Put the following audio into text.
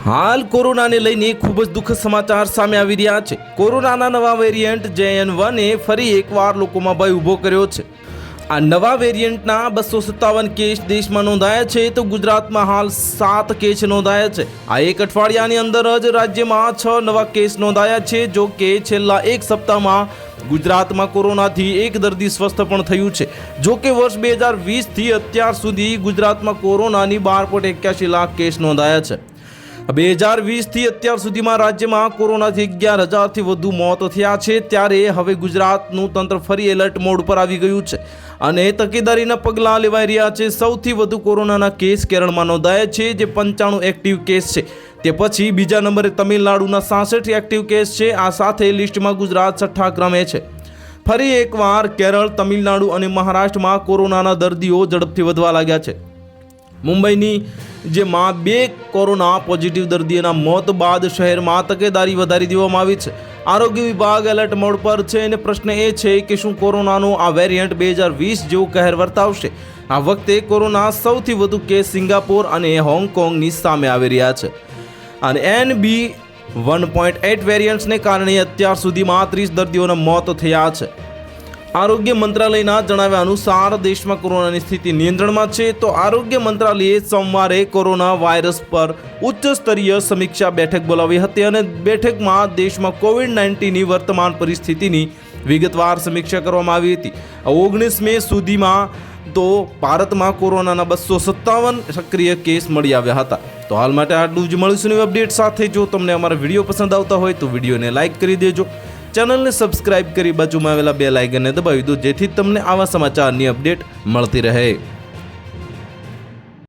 હાલ કોરોનાને લઈને ખૂબ જ દુઃખદ સમાચાર સામે આવી રહ્યા છે। કોરોનાના નવા વેરિયન્ટ JN1 એ ફરી એકવાર લોકોમાં ભય ઊભો કર્યો છે। આ નવા વેરિયન્ટના 257 કેસ દેશમાં નોંધાયા છે તો ગુજરાતમાં હાલ 7 કેસ નોંધાયા છે। આ એક અઠવાડિયાની અંદર જ રાજ્યમાં 6 નવા કેસ નોંધાયા છે। જો કે છેલ્લા એક સપ્તાહમાં ગુજરાતમાં કોરોનાથી એક દર્દી સ્વસ્થ પણ થયું છે। જો કે વર્ષ 2020થી અત્યાર સુધી ગુજરાતમાં કોરોનાની 12.81 લાખ કેસ નોંધાયા છે। 2020થી અત્યાર સુધીમાં રાજ્યમાં કોરોનાથી 11,000થી વધુ મોત થયા છે। ત્યારે હવે ગુજરાતનું તંત્ર ફરી એલર્ટ મોડ પર આવી ગયું છે અને તકેદારીના પગલાં લેવાઈ રહ્યા છે। સૌથી વધુ કોરોનાના કેસ કેરળમાં નોંધાયા છે, જે 95 એક્ટિવ કેસ છે। તે પછી બીજા નંબરે તમિલનાડુના 66 એક્ટિવ કેસ છે। આ સાથે લિસ્ટમાં ગુજરાત 6ઠ્ઠા ક્રમે છે। ફરી એકવાર કેરળ, તમિલનાડુ અને મહારાષ્ટ્રમાં કોરોનાના દર્દીઓ ઝડપથી વધવા લાગ્યા છે। મુંબઈની જેમાં 2 કોરોના પોઝિટિવ દર્દીઓના મોત બાદ શહેરમાં તકેદારી વધારી દેવામાં આવી છે। આરોગ્ય વિભાગ એલર્ટ મોડ પર છે અને પ્રશ્ન એ છે કે શું કોરોનાનો આ વેરિયન્ટ 2020 જેવું કહેર વર્તાવશે। આ વખતે કોરોના સૌથી વધુ કેસ સિંગાપોર અને હોંગકોંગની સામે આવી રહ્યા છે અને NB1.8 વેરિયન્ટ્સને કારણે અત્યાર સુધીમાં 30 દર્દીઓના મોત થયા છે। આરોગ્ય મંત્રાલયના જણાવ્યા અનુસાર દેશમાં કોરોનાની સ્થિતિ નિયંત્રણમાં છે। તો આરોગ્ય મંત્રાલયે સોમવારે કોરોના વાયરસ પર ઉચ્ચ સ્તરીય સમીક્ષા બેઠક બોલાવી હતી અને બેઠકમાં દેશમાં કોવિડ-19ની વર્તમાન પરિસ્થિતિની વિગતવાર સમીક્ષા કરવામાં આવી હતી। 19 મે સુધીમાં તો ભારતમાં કોરોનાના 257 સક્રિય કેસ મળી આવ્યા હતા। તો હાલ માટે આટલું જ। મળીશું નવી અપડેટ સાથે। જો તમને અમારા વિડીયો પસંદ આવતા હોય તો વિડીયોને લાઇક કરી દેજો, ચેનલને સબસ્ક્રાઇબ કરી બાજુમાં આવેલા બેલ આઇકનને દબાવી દો, જેથી તમને આવા સમાચારની અપડેટ મળતી રહે।